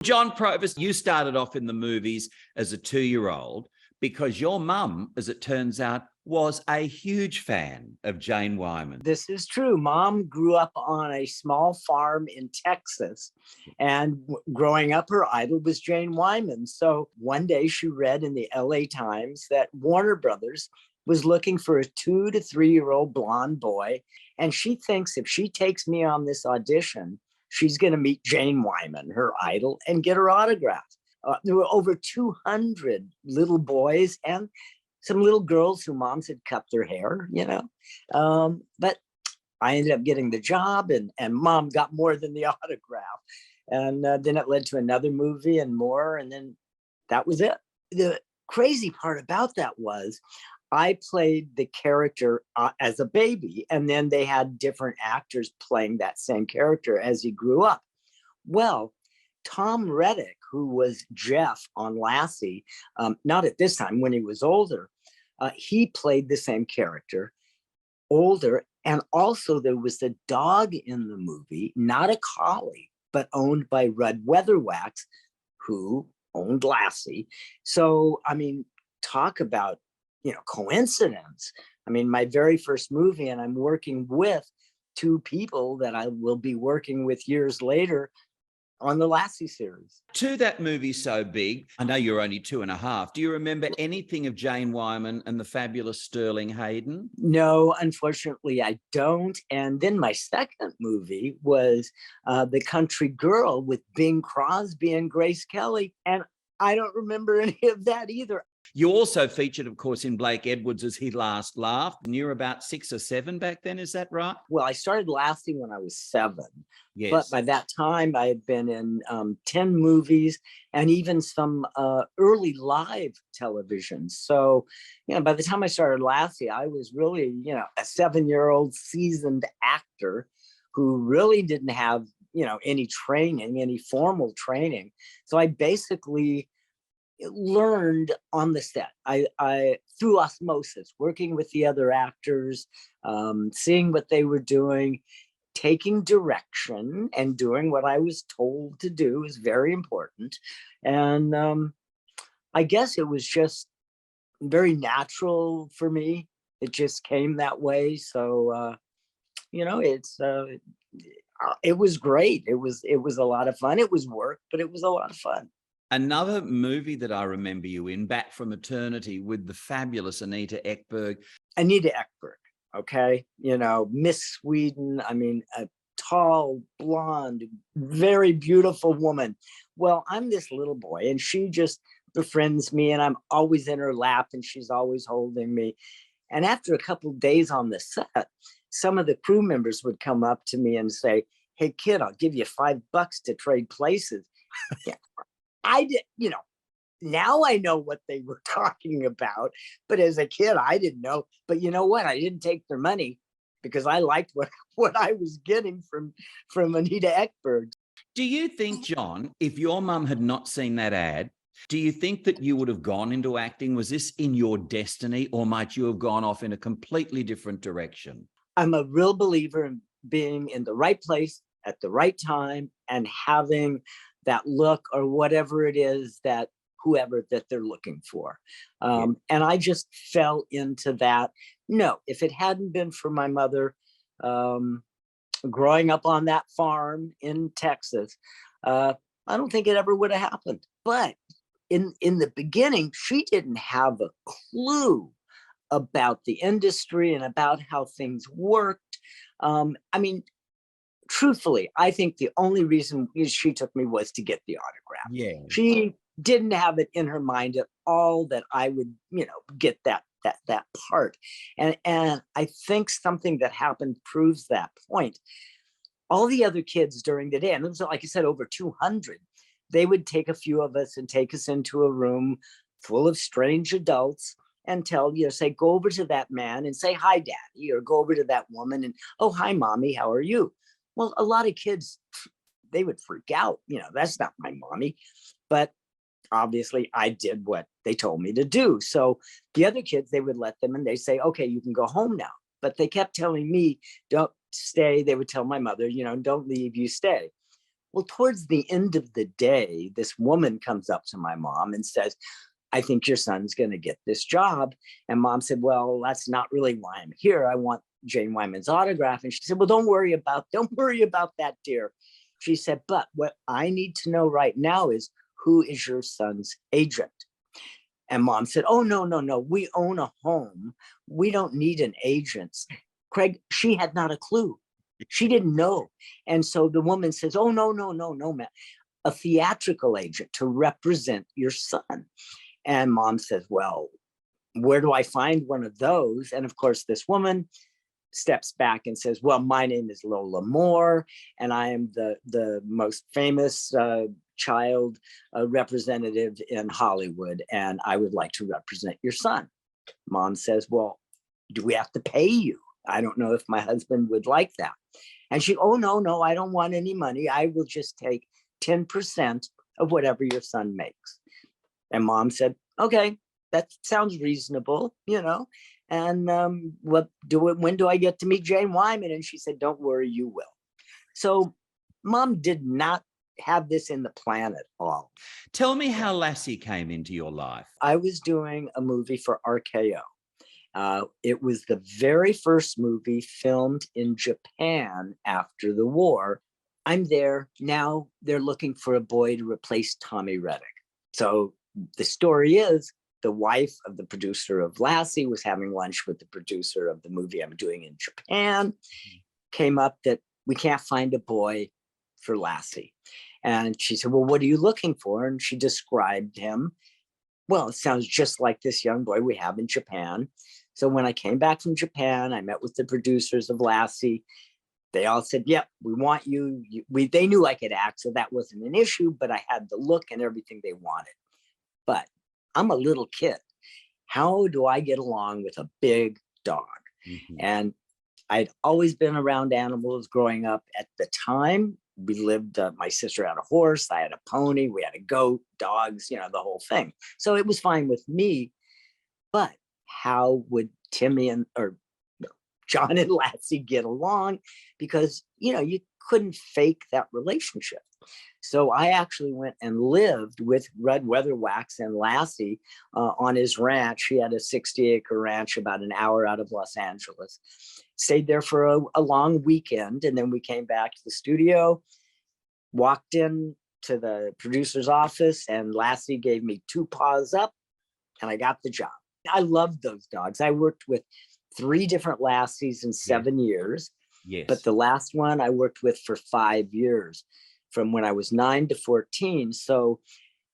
Jon Provost, you started off in the movies as a 2-year-old because your mum, as it turns out, was a huge fan of Jane Wyman. This is true. Mom grew up on a small farm in Texas, and growing up, her idol was Jane Wyman. So one day she read in the LA Times that Warner Brothers was looking for a 2 to 3-year-old blonde boy. And she thinks if she takes me on this audition, she's going to meet Jane Wyman, her idol, and get her autograph. There were over 200 little boys and some little girls whose moms had cut their hair, but I ended up getting the job, and Mom got more than the autograph. And then it led to another movie and more, and then that was it. The crazy part about that was I played the character as a baby, and then they had different actors playing that same character as he grew up. Well, Tom Rettig, who was Jeff on Lassie, not at this time, when he was older, he played the same character, older. And also there was a dog in the movie, not a collie, but owned by Rudd Weatherwax, who owned Lassie. So, I mean, talk about, coincidence. I mean, my very first movie, and I'm working with two people that I will be working with years later on the Lassie series. To that movie so big, I know you're only 2.5. Do you remember anything of Jane Wyman and the fabulous Sterling Hayden? No, unfortunately, I don't. And then my second movie was The Country Girl with Bing Crosby and Grace Kelly. And I don't remember any of that either. You also featured, of course, in Blake Edwards' As He Last Laughed. And you were about 6 or 7 back then, is that right? Well, I started Lassie when I was 7. Yes. But by that time, I had been in 10 movies and even some early live television. So, by the time I started Lassie, I was really, a 7-year-old seasoned actor who really didn't have, any training, any formal training. So I basically learned on the set. I through osmosis, working with the other actors, seeing what they were doing, taking direction and doing what I was told to do is very important. And I guess it was just very natural for me. It just came that way. So, it was great. It was a lot of fun. It was work, but it was a lot of fun. Another movie that I remember you in, Back from Eternity, with the fabulous Anita Ekberg. Anita Ekberg. Okay, Miss Sweden, I mean, a tall, blonde, very beautiful woman. Well, I'm this little boy, and she just befriends me, and I'm always in her lap, and she's always holding me. And after a couple of days on the set, some of the crew members would come up to me and say, "Hey, kid, I'll give you $5 to trade places." Yeah, I did, now I know what they were talking about, but as a kid, I didn't know. But you know what? I didn't take their money because I liked what I was getting from Anita Ekberg. Do you think, Jon, if your mum had not seen that ad, do you think that you would have gone into acting? Was this in your destiny, or might you have gone off in a completely different direction? I'm a real believer in being in the right place at the right time and having that look or whatever it is that whoever that they're looking for. And I just fell into that. No, if it hadn't been for my mother growing up on that farm in Texas, I don't think it ever would have happened. But in the beginning, she didn't have a clue about the industry and about how things worked. I mean, truthfully, I think the only reason she took me was to get the autograph. Yeah. She didn't have it in her mind at all that I would, get that part. And I think something that happened proves that point. All the other kids during the day, and it was, like I said, over 200, they would take a few of us and take us into a room full of strange adults and say, go over to that man and say, "Hi, Daddy," or go over to that woman and, "Oh, hi, Mommy, how are you?" Well, a lot of kids, they would freak out. That's not my mommy. But obviously I did what they told me to do. So the other kids, they would let them and they say, "Okay, you can go home now." But they kept telling me, "Don't stay." They would tell my mother, "Don't leave, you stay." Well, towards the end of the day, this woman comes up to my mom and says, I think your son's going to get this job. And mom said, well, that's not really why I'm here. I want Jane Wyman's autograph. And she said, well, don't worry about that, dear. She said, but what I need to know right now is, who is your son's agent? And mom said, oh, no. We own a home. We don't need an agent. Craig, she had not a clue. She didn't know. And so the woman says, oh, no, man. A theatrical agent to represent your son. And mom says, well, where do I find one of those? And of course, this woman steps back and says, well, my name is Lola Moore, and I am the most famous child representative in Hollywood, and I would like to represent your son. Mom says, well, do we have to pay you? I don't know if my husband would like that. And she, oh, no, I don't want any money. I will just take 10% of whatever your son makes. And mom said, okay, that sounds reasonable, and when do I get to meet Jane Wyman? And she said, don't worry, you will. So mom did not have this in the plan at all. Tell me how Lassie came into your life. I was doing a movie for RKO. It was the very first movie filmed in Japan after the war. I'm there. Now they're looking for a boy to replace Tommy Rettig. So the story is, the wife of the producer of Lassie was having lunch with the producer of the movie I'm doing in Japan. Came up that we can't find a boy for Lassie. And she said, well, what are you looking for? And she described him. Well, it sounds just like this young boy we have in Japan. So when I came back from Japan, I met with the producers of Lassie. They all said, yep, we want you. They knew I could act, so that wasn't an issue, but I had the look and everything they wanted. But I'm a little kid. How do I get along with a big dog? Mm-hmm. And I'd always been around animals growing up. At the time, we lived, my sister had a horse, I had a pony, we had a goat, dogs, the whole thing. So it was fine with me. But how would John and Lassie get along? Because, you couldn't fake that relationship. So I actually went and lived with Red Weatherwax and Lassie on his ranch. He had a 60-acre ranch about an hour out of Los Angeles. Stayed there for a long weekend, and then we came back to the studio, walked in to the producer's office, and Lassie gave me 2 paws up, and I got the job. I loved those dogs. I worked with 3 different Lassies in 7 years. Yes. But the last one I worked with for 5 years, from when I was 9 to 14. So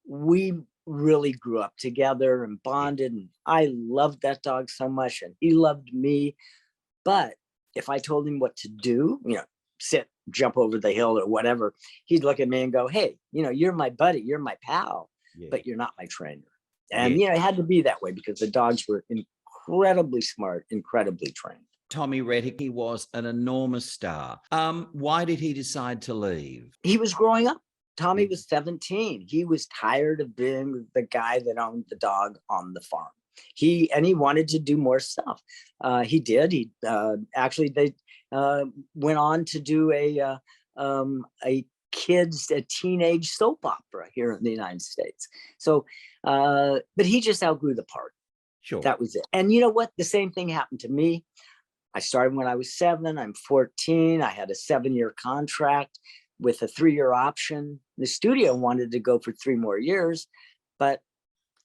we really grew up together and bonded. And I loved that dog so much, and he loved me. But if I told him what to do, sit, jump over the hill or whatever, he'd look at me and go, hey, you're my buddy, you're my pal, but you're not my trainer. And, it had to be that way because the dogs were incredibly smart, incredibly trained. Tommy Rettig, he was an enormous star. Why did he decide to leave? He was growing up. Tommy was 17. He was tired of being the guy that owned the dog on the farm. He wanted to do more stuff. He did. They went on to do a teenage soap opera here in the United States. So, but he just outgrew the part. Sure. That was it. And you know what? The same thing happened to me. I started when I was 7. I'm 14. I had a 7-year contract with a 3-year option. The studio wanted to go for 3 more years, but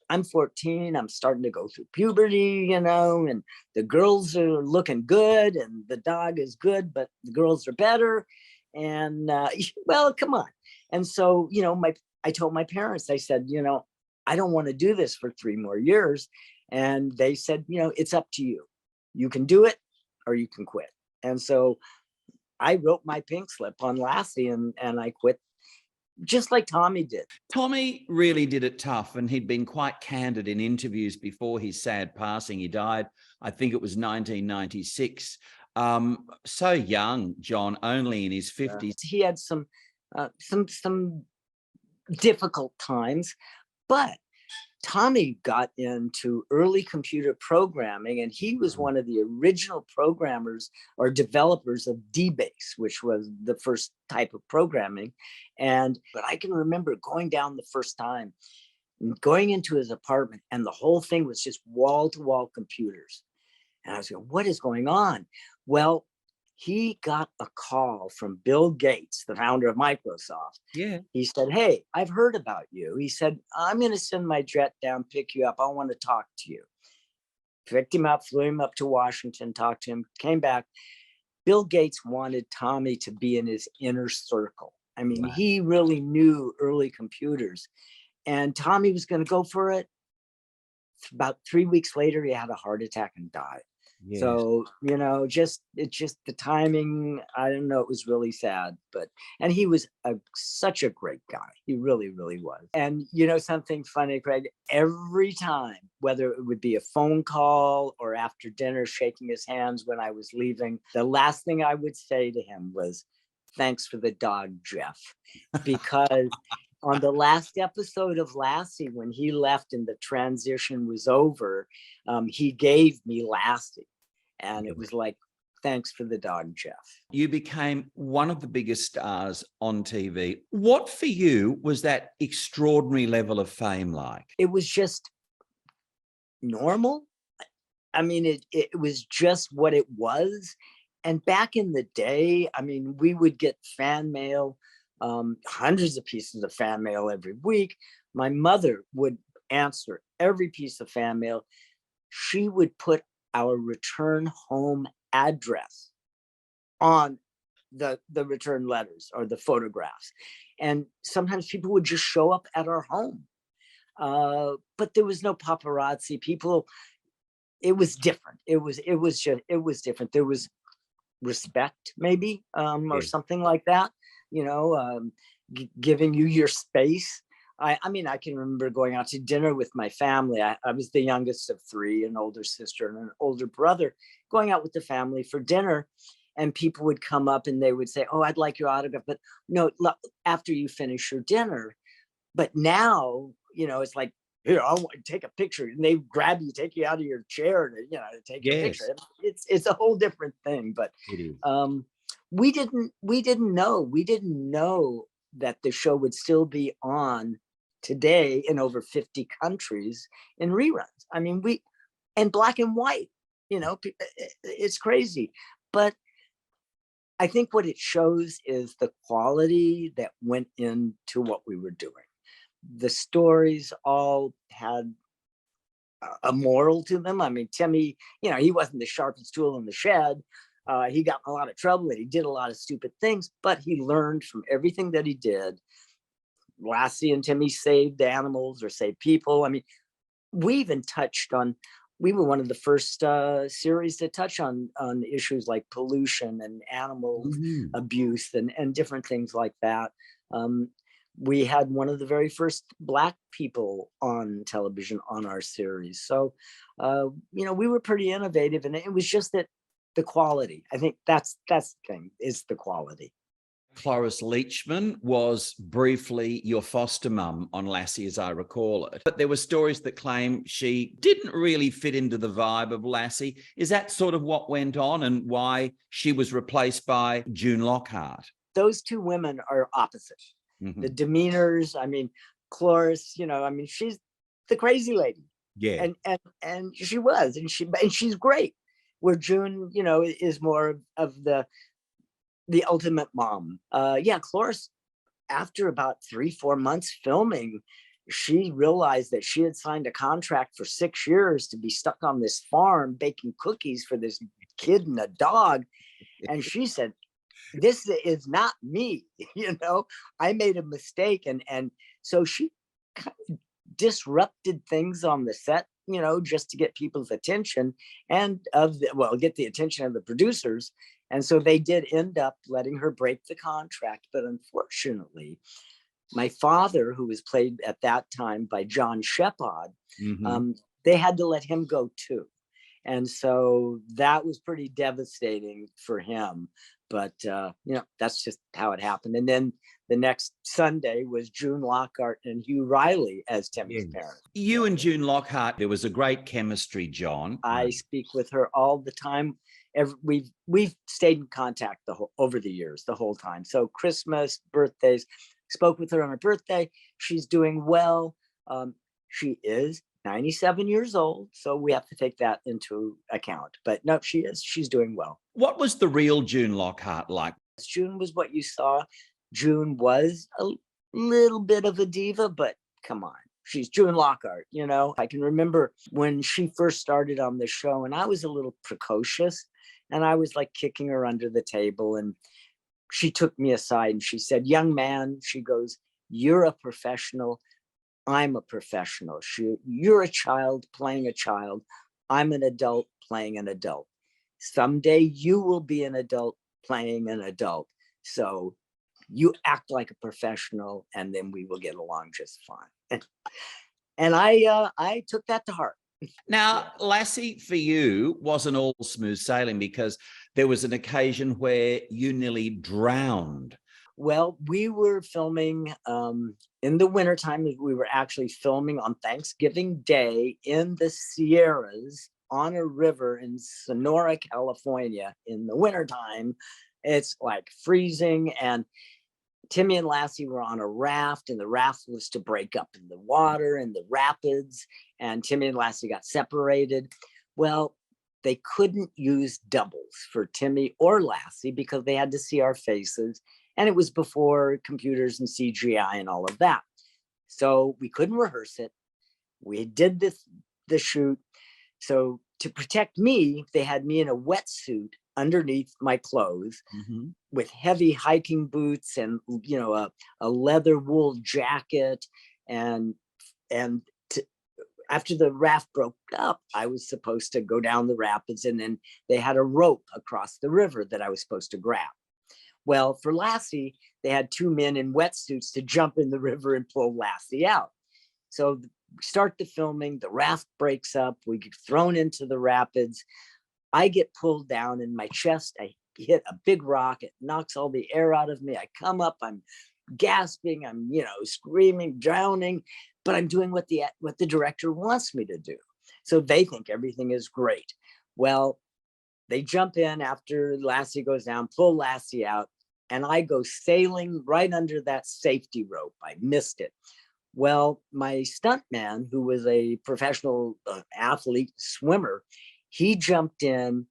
I'm 14. I'm starting to go through puberty, and the girls are looking good and the dog is good, but the girls are better. And well, come on. And so, I told my parents, I said, I don't want to do this for 3 more years. And they said, it's up to you. You can do it or you can quit. And so I wrote my pink slip on Lassie and I quit, just like Tommy did. Tommy really did it tough, and he'd been quite candid in interviews before his sad passing. He died, I think it was 1996. So young, John, only in his 50s. He had some difficult times, but Tommy got into early computer programming, and he was one of the original programmers or developers of DBase, which was the first type of programming. But I can remember going down the first time, going into his apartment, and the whole thing was just wall-to-wall computers. And I was going, what is going on? Well, he got a call from Bill Gates, the founder of Microsoft. Yeah. He said, hey, I've heard about you. He said, I'm going to send my jet down, pick you up. I want to talk to you. Picked him up, flew him up to Washington, talked to him, came back. Bill Gates wanted Tommy to be in his inner circle. I mean, Wow. he really knew early computers. And Tommy was going to go for it. About 3 weeks later, he had a heart attack and died. Yes. So, it's just the timing. I don't know. It was really sad, and he was such a great guy. He really, really was. And something funny, Craig, every time, whether it would be a phone call or after dinner, shaking his hands when I was leaving, the last thing I would say to him was, thanks for the dog, Jeff, because on the last episode of Lassie, when he left and the transition was over, he gave me Lassie. And it was like, thanks for the dog, Jeff. You became one of the biggest stars on TV. What for you was that extraordinary level of fame like? It was just normal. I mean, it was just what it was. And back in the day, I mean, we would get fan mail, hundreds of pieces of fan mail every week. My mother would answer every piece of fan mail. She would put our return home address on the return letters or the photographs. And sometimes people would just show up at our home. But there was no paparazzi. It was different. It was different. There was respect, maybe, or something like that, giving you your space. I mean, I can remember going out to dinner with my family. I was the youngest of three, an older sister and an older brother, going out with the family for dinner. And people would come up and they would say, oh, I'd like your autograph, but no, after you finish your dinner. But now, it's like, here, I want to take a picture. And they grab you, take you out of your chair to take a picture. It's a whole different thing. But we didn't know that the show would still be on today in over 50 countries in reruns. I mean, and black and white, it's crazy. But I think what it shows is the quality that went into what we were doing. The stories all had a moral to them. I mean, Timmy, he wasn't the sharpest tool in the shed. He got in a lot of trouble and he did a lot of stupid things, but he learned from everything that he did. Lassie and Timmy saved animals or saved people. I mean, we were one of the first series to touch on issues like pollution and animal abuse and different things like that. We had one of the very first Black people on television on our series. So, we were pretty innovative, and it was just that the quality. I think that's the thing, is the quality. Cloris Leachman was briefly your foster mum on Lassie, as I recall it. But there were stories that claim she didn't really fit into the vibe of Lassie. Is that sort of what went on and why she was replaced by June Lockhart? Those two women are opposite. The demeanors, I mean, Cloris, she's the crazy lady. Yeah. And she was, and she's great. Where June, is more of the ultimate mom. Cloris, after about 3-4 months filming, she realized that she had signed a contract for 6 years to be stuck on this farm baking cookies for this kid and a dog. And she said, this is not me, I made a mistake. And so she kind of disrupted things on the set, just to get people's attention and get the attention of the producers. And so they did end up letting her break the contract. But unfortunately, my father, who was played at that time by John Shepard, they had to let him go too. And so that was pretty devastating for him. But, that's just how it happened. And then the next Sunday was June Lockhart and Hugh Riley as Timmy's parents. You and June Lockhart, there was a great chemistry, John. I speak with her all the time. We've stayed in contact over the years, the whole time. So Christmas, birthdays, spoke with her on her birthday. She's doing well. She is 97 years old, so we have to take that into account. But no, she's doing well. What was the real June Lockhart like? June was what you saw. June was a little bit of a diva, but come on, she's June Lockhart. I can remember when she first started on the show, and I was a little precocious, and I was like kicking her under the table, and she took me aside and she said, "Young man," she goes, "you're a professional. I'm a professional. You're a child playing a child. I'm an adult playing an adult. Someday you will be an adult playing an adult. So you act like a professional, and then we will get along just fine." And I took that to heart. Now, Lassie, for you, wasn't all smooth sailing, because there was an occasion where you nearly drowned. Well, we were filming in the wintertime. We were actually filming on Thanksgiving Day in the Sierras on a river in Sonora, California in the wintertime. It's like freezing, and Timmy and Lassie were on a raft, and the raft was to break up in the water and the rapids, and Timmy and Lassie got separated. Well, they couldn't use doubles for Timmy or Lassie because they had to see our faces, and it was before computers and CGI and all of that. So we couldn't rehearse it. We did the shoot. So to protect me, they had me in a wetsuit underneath my clothes with heavy hiking boots and a leather wool jacket, and after the raft broke up, I was supposed to go down the rapids, and then they had a rope across the river that I was supposed to grab. Well, for Lassie, they had two men in wetsuits to jump in the river and pull Lassie out. So we start the filming, the raft breaks up, we get thrown into the rapids. I get pulled down in my chest. I hit a big rock. It knocks all the air out of me. I come up, I'm gasping, I'm, screaming, drowning, but I'm doing what the director wants me to do. So they think everything is great. Well, they jump in after Lassie goes down, pull Lassie out, and I go sailing right under that safety rope. I missed it. Well, my stuntman, who was a professional athlete, swimmer, he jumped in,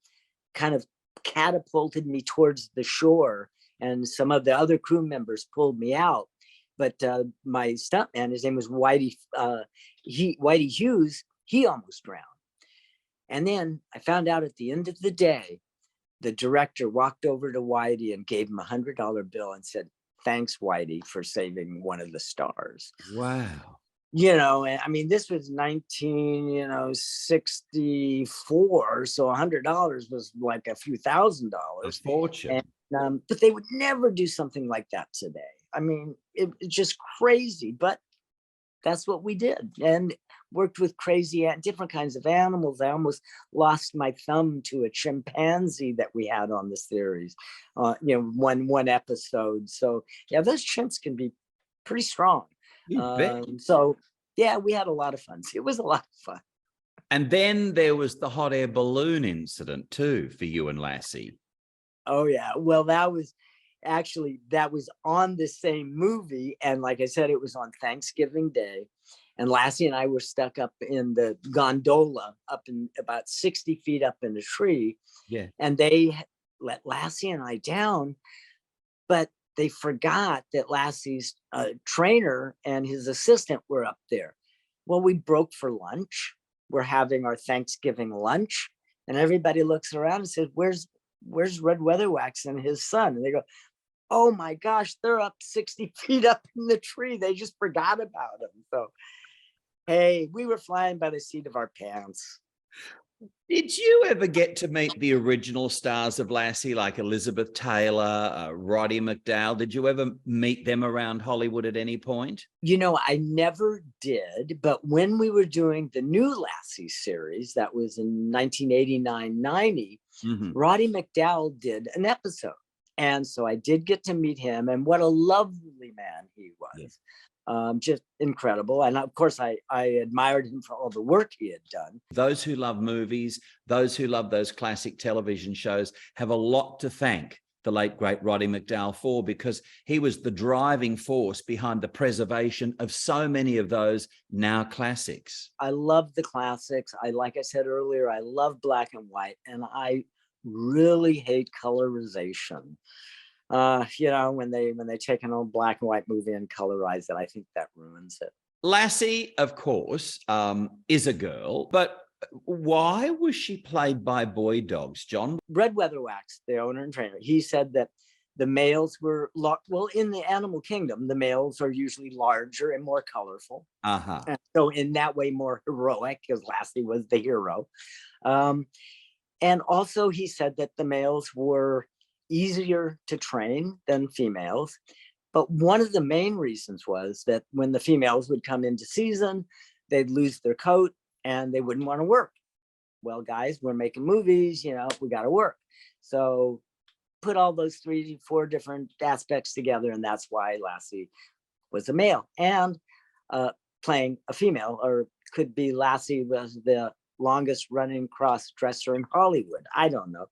kind of catapulted me towards the shore, and some of the other crew members pulled me out. But my stuntman, his name was Whitey Hughes, he almost drowned. And then I found out at the end of the day, the director walked over to Whitey and gave him a $100 bill and said, "Thanks, Whitey, for saving one of the stars." Wow. I mean, this was 1964, so $100 was like a few $1,000s. A fortune. And, but they would never do something like that today. I mean, it's just crazy, but that's what we did, and worked with different kinds of animals. I almost lost my thumb to a chimpanzee that we had on the series, one episode. So yeah, those chimps can be pretty strong. So yeah, we had a lot of fun. It was a lot of fun. And then there was the hot air balloon incident too for you and Lassie. Oh yeah, well that was on the same movie, and like I said, it was on Thanksgiving Day, and Lassie and I were stuck up in the gondola up in about 60 feet up in a tree. Yeah. And they let Lassie and I down, but they forgot that Lassie's trainer and his assistant were up there. Well, we broke for lunch. We're having our Thanksgiving lunch, and everybody looks around and says, where's Red Weatherwax and his son? And they go, "Oh my gosh, they're up 60 feet up in the tree. They just forgot about him." So, hey, we were flying by the seat of our pants. Did you ever get to meet the original stars of Lassie, like Elizabeth Taylor, Roddy McDowell? Did you ever meet them around Hollywood at any point? I never did, but when we were doing the new Lassie series, that was in 1989-90, Roddy McDowell did an episode. And so I did get to meet him, and what a lovely man he was. Yes. Just incredible. And of course, I admired him for all the work he had done. Those who love movies, those who love those classic television shows have a lot to thank the late, great Roddy McDowell for, because he was the driving force behind the preservation of so many of those now classics. I love the classics. Like I said earlier, I love black and white, and I really hate colorization. When they take an old black and white movie and colorize it, I think that ruins it. Lassie, of course, is a girl, but why was she played by boy dogs, John? Red Weatherwax, the owner and trainer, he said that the males were, well, in the animal kingdom, the males are usually larger and more colorful. Uh-huh. And so in that way, more heroic, because Lassie was the hero. And also he said that the males were easier to train than females. But one of the main reasons was that when the females would come into season, they'd lose their coat and they wouldn't want to work. Well, guys, we're making movies, we got to work. So put all those 3-4 different aspects together, and that's why Lassie was a male. And playing a female, or could be Lassie was the longest running cross dresser in Hollywood. I don't know.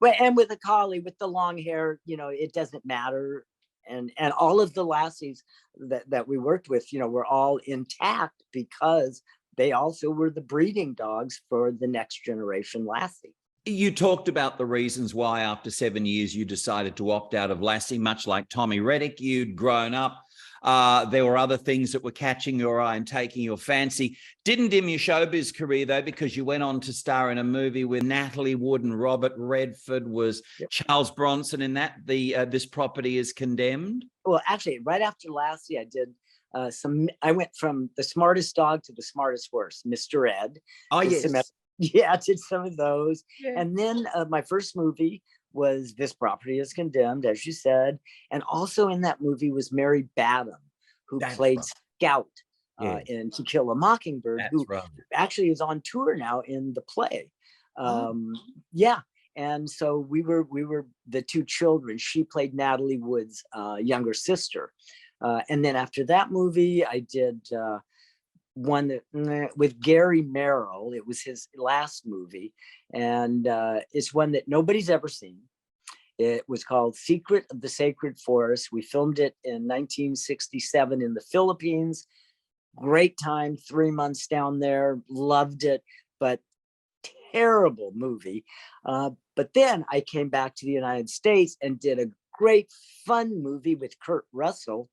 And with a collie with the long hair, it doesn't matter. And all of the Lassies that we worked with, were all intact because they also were the breeding dogs for the next generation Lassie. You talked about the reasons why after 7 years you decided to opt out of Lassie, much like Tommy Rettig. You'd grown up. There were other things that were catching your eye and taking your fancy. Didn't dim your showbiz career, though, because you went on to star in a movie with Natalie Wood and Robert Redford. Was Charles Bronson in that? This Property is Condemned? Well, actually, right after Lassie, I did I went from The Smartest Dog to The Smartest Horse, Mr. Ed. Oh, yes. I did some of those. Yeah. And then my first movie was This Property is Condemned, as you said. And also in that movie was Mary Badham, who played Scout in To Kill a Mockingbird, who actually is on tour now in the play. Yeah. And so we were the two children. She played Natalie Wood's younger sister. And then after that movie, I did one with Gary Merrill. It was his last movie, and it's one that nobody's ever seen. It was called Secret of the Sacred Forest. We filmed it in 1967 in the Philippines. Great time, 3 months down there, loved it, but terrible movie. But then I came back to the United States and did a great fun movie with Kurt Russell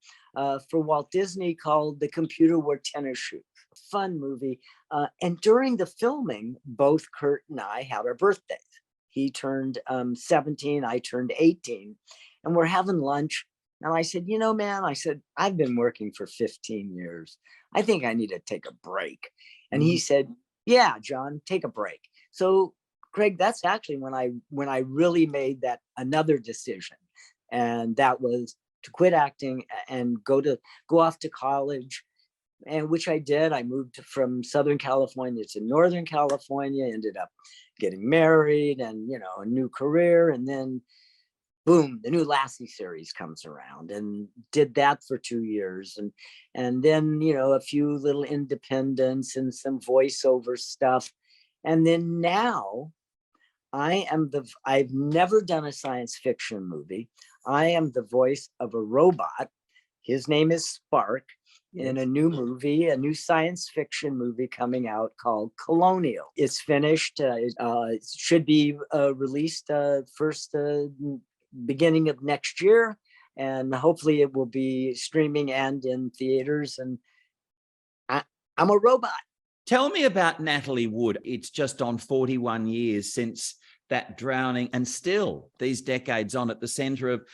for Walt Disney called The Computer Wore Tennis Shoes. Fun movie. And during the filming, both Kurt and I had our birthdays. He turned 17, I turned 18, and we're having lunch. And I said, man, I've been working for 15 years. I think I need to take a break. And he said, yeah, John, take a break. So Craig, that's actually when I really made that another decision. And that was to quit acting and go off to college, and which I did. I moved from Southern California to Northern California, ended up getting married and, a new career. And then boom, the new Lassie series comes around, and did that for 2 years. And then, a few little independents and some voiceover stuff. And then now I've never done a science fiction movie. I am the voice of a robot. His name is Spark, in a new movie, a new science fiction movie coming out called Colonial. It's finished. It should be released first beginning of next year. And hopefully it will be streaming and in theaters. And I'm a robot. Tell me about Natalie Wood. It's just on 41 years since that drowning, and still these decades on at the center of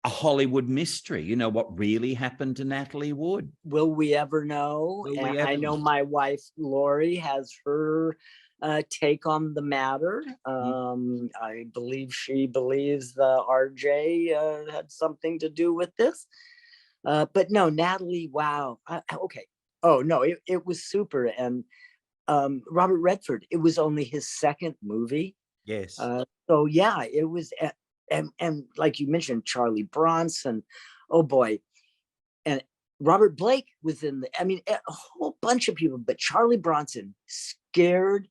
a Hollywood mystery. What really happened to Natalie Wood? Will we ever know? I know my wife, Laurie, has her take on the matter. I believe she believes the RJ had something to do with this. But no, Natalie, wow. Okay. Oh, no, it was super. And Robert Redford, it was only his second movie. Yes. So yeah, it was and like you mentioned, Charlie Bronson, oh boy, and Robert Blake was in I mean, a whole bunch of people, but Charlie Bronson scared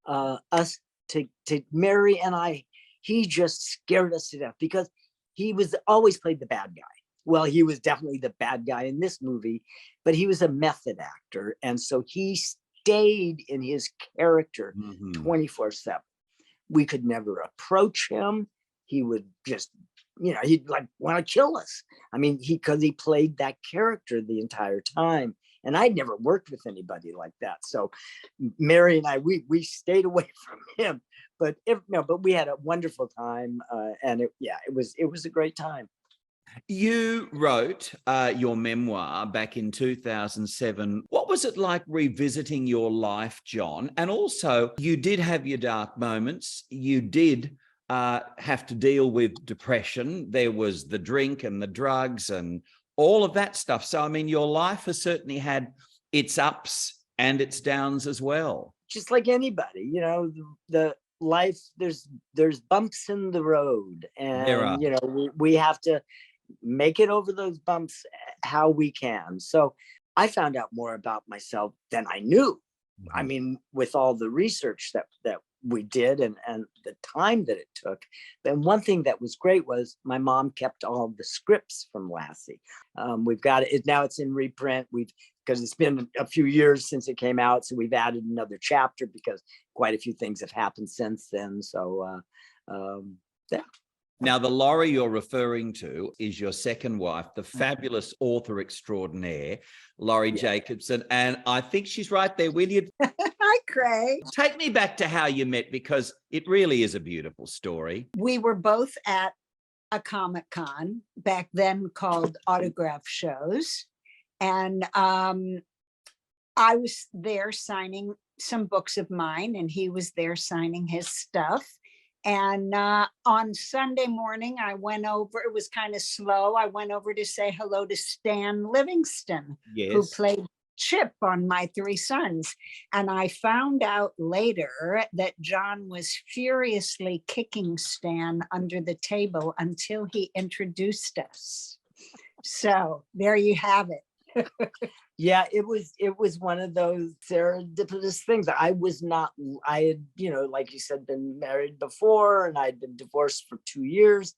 us to Mary and I. He just scared us to death because he was always played the bad guy. Well, he was definitely the bad guy in this movie, but he was a method actor. And so he stayed in his character 24/7. We could never approach him. He would just, he'd like want to kill us. I mean, because he played that character the entire time. And I'd never worked with anybody like that. So Mary and I, we stayed away from him. But we had a wonderful time. And it was a great time. You wrote your memoir back in 2007. What was it like revisiting your life, Jon? And also, you did have your dark moments. You did have to deal with depression. There was the drink and the drugs and all of that stuff. So, I mean, your life has certainly had its ups and its downs as well. Just like anybody, the life, there's bumps in the road. And, we have to make it over those bumps how we can. So I found out more about myself than I knew. I mean, with all the research that we did and the time that it took. Then one thing that was great was my mom kept all the scripts from Lassie. We've got it now. It's in reprint. Because it's been a few years since it came out, so we've added another chapter because quite a few things have happened since then. So yeah. Now, the Laurie you're referring to is your second wife, the fabulous author extraordinaire, Laurie Jacobson. And I think she's right there with you. Hi, Craig. Take me back to how you met, because it really is a beautiful story. We were both at a Comic-Con, back then called Autograph Shows. And I was there signing some books of mine, and he was there signing his stuff. And on Sunday morning, I went over, it was kind of slow. I went over to say hello to Stan Livingston, who played Chip on My Three Sons. And I found out later that Jon was furiously kicking Stan under the table until he introduced us. So there you have it. Yeah, it was one of those serendipitous things. I had, like you said, been married before, and I'd been divorced for 2 years.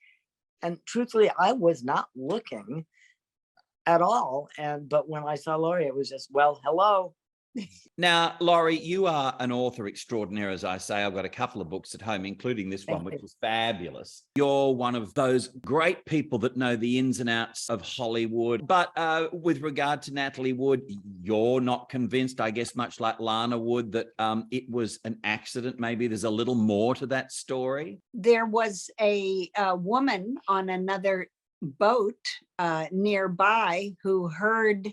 And truthfully, I was not looking at all. But when I saw Laurie, it was just, well, hello. Now, Laurie, you are an author extraordinaire, as I say. I've got a couple of books at home, including this one, which was fabulous. You're one of those great people that know the ins and outs of Hollywood. But with regard to Natalie Wood, you're not convinced, I guess, much like Lana Wood, that it was an accident. Maybe there's a little more to that story. There was a woman on another boat nearby who heard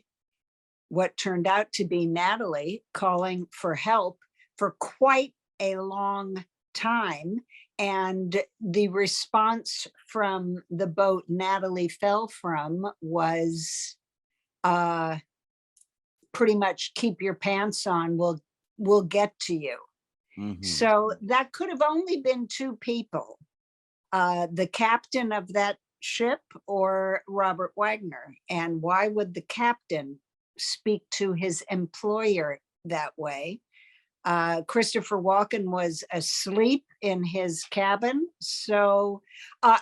what turned out to be Natalie calling for help for quite a long time. And the response from the boat Natalie fell from was pretty much, keep your pants on, we'll get to you. So that could have only been two people, the captain of that ship or Robert Wagner. And why would the captain speak to his employer that way? Christopher Walken was asleep in his cabin. So,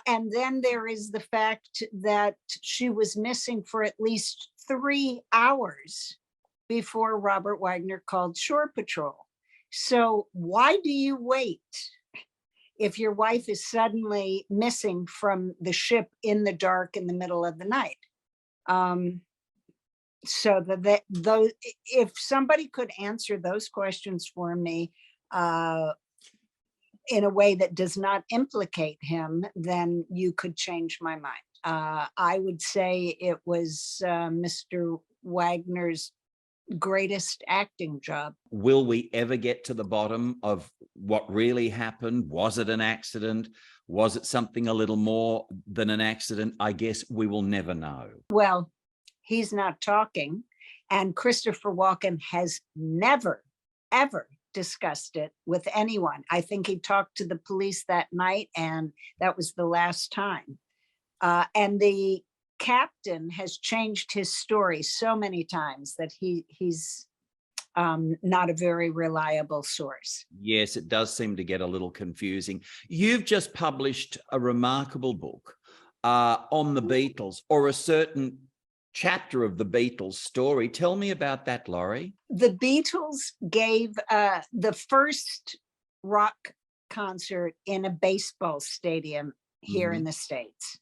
and then there is the fact that she was missing for at least 3 hours before Robert Wagner called Shore Patrol. So why do you wait if your wife is suddenly missing from the ship in the dark in the middle of the night? So those, if somebody could answer those questions for me in a way that does not implicate him, then you could change my mind. I would say it was Mr. Wagner's greatest acting job. Will we ever get to the bottom of what really happened? Was it an accident? Was it something a little more than an accident? I guess we will never know. Well, he's not talking, and Christopher Walken has never, ever discussed it with anyone. I think he talked to the police that night, and that was the last time. And the captain has changed his story so many times that he's not a very reliable source. Yes, it does seem to get a little confusing. You've just published a remarkable book on the Beatles, or a certain chapter of the Beatles story. Tell me about that, Laurie. The Beatles gave the first rock concert in a baseball stadium here in the States.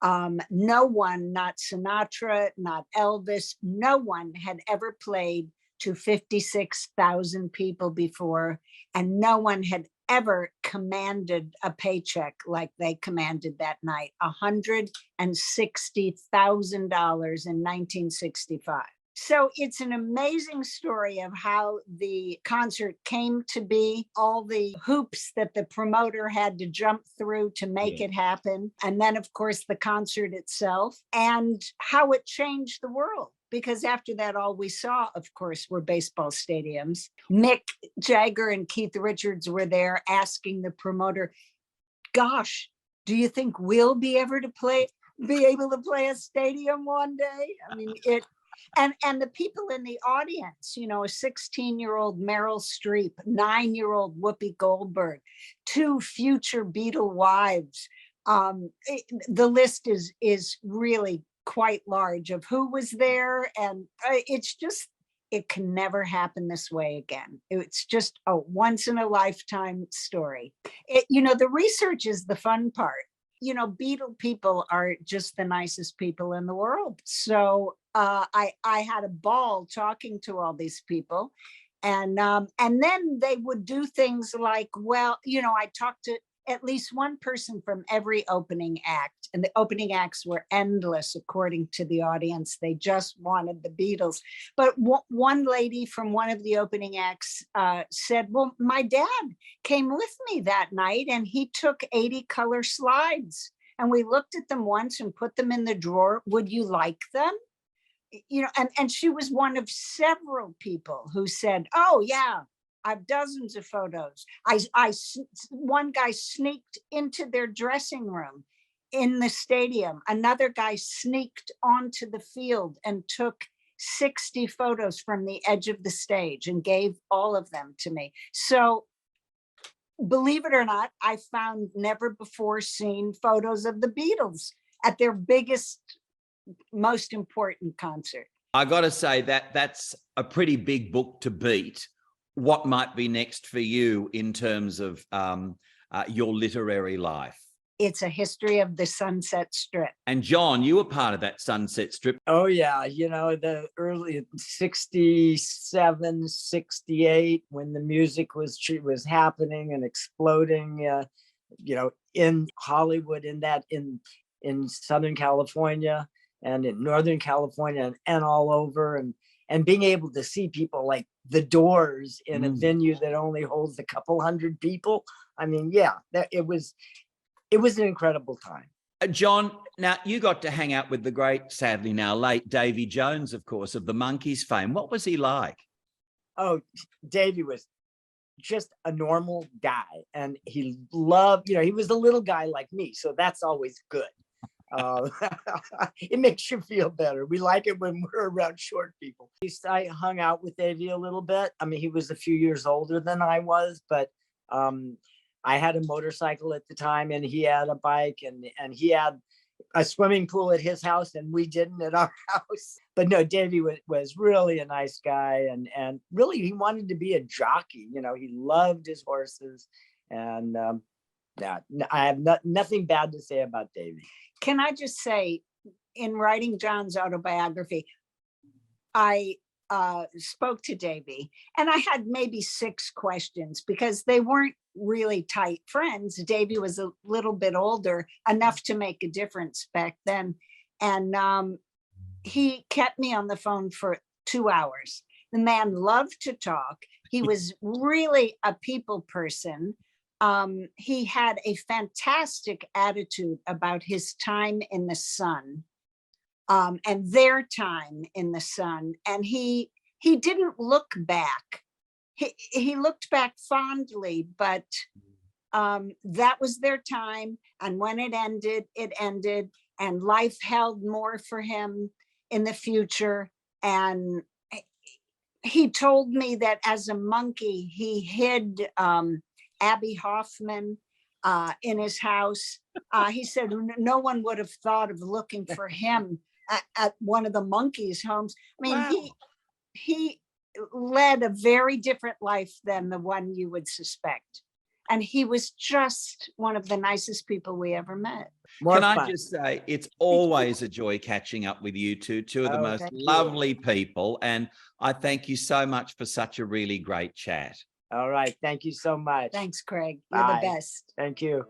No one, not Sinatra, not Elvis, no one had ever played to 56,000 people before, and no one had ever commanded a paycheck like they commanded that night, $160,000 in 1965. So it's an amazing story of how the concert came to be, all the hoops that the promoter had to jump through to make it happen. And then, of course, the concert itself, and how it changed the world. Because after that, all we saw, of course, were baseball stadiums. Mick Jagger and Keith Richards were there asking the promoter, gosh, do you think we'll be able to play a stadium one day? I mean, and the people in the audience, you know, a 16-year-old Meryl Streep, 9-year-old Whoopi Goldberg, 2 future Beatle wives. The list is really quite large of who was there, and it's just, it can never happen this way again. It's just a once in a lifetime story. You know, the research is the fun part. You know, Beatle people are just the nicest people in the world. So I had a ball talking to all these people, and then they would do things like, well, you know, I talked to at least one person from every opening act, and the opening acts were endless according to the audience. They just wanted the Beatles. But one lady from one of the opening acts said, well, my dad came with me that night and he took 80 color slides, and we looked at them once and put them in the drawer. Would you like them? You know, and she was one of several people who said, oh yeah, I have dozens of photos. One guy sneaked into their dressing room in the stadium. Another guy sneaked onto the field and took 60 photos from the edge of the stage and gave all of them to me. So believe it or not, I found never before seen photos of the Beatles at their biggest, most important concert. I got to say that's a pretty big book to beat. What might be next for you in terms of your literary life? It's a history of the Sunset Strip. And Jon, you were part of that Sunset Strip. Oh yeah, you know, the early 67, 68, when the music was happening and exploding, you know, in Hollywood, in Southern California and in Northern California and all over, and being able to see people like the Doors in a venue that only holds a couple hundred people. I mean, yeah, it was an incredible time. Jon, now you got to hang out with the great, sadly now late, Davy Jones, of course, of the Monkees fame. What was he like? Oh, Davy was just a normal guy, and he loved, you know, he was a little guy like me, so that's always good. It makes you feel better. We like it when we're around short people. I hung out with Davy a little bit. I mean, he was a few years older than I was, but I had a motorcycle at the time, and he had a bike, and he had a swimming pool at his house, and we didn't at our house. But no, Davy was really a nice guy, and really he wanted to be a jockey. You know, he loved his horses, and yeah, I have nothing bad to say about Davy. Can I just say, in writing Jon's autobiography, I spoke to Davy, and I had maybe 6 questions because they weren't really tight friends. Davy was a little bit older, enough to make a difference back then. And he kept me on the phone for 2 hours. The man loved to talk. He was really a people person. He had a fantastic attitude about his time in the sun, and their time in the sun. And he didn't look back he looked back fondly, but that was their time. And when it ended, and life held more for him in the future. And he told me that as a monkey, he hid Abby Hoffman in his house. He said no one would have thought of looking for him at one of the monkeys' homes. I mean, Wow. he led a very different life than the one you would suspect. And he was just one of the nicest people we ever met. Can I just say, it's always a joy catching up with you two of the most lovely people. And I thank you so much for such a really great chat. All right. Thank you so much. Thanks, Craig. You're the best. Thank you.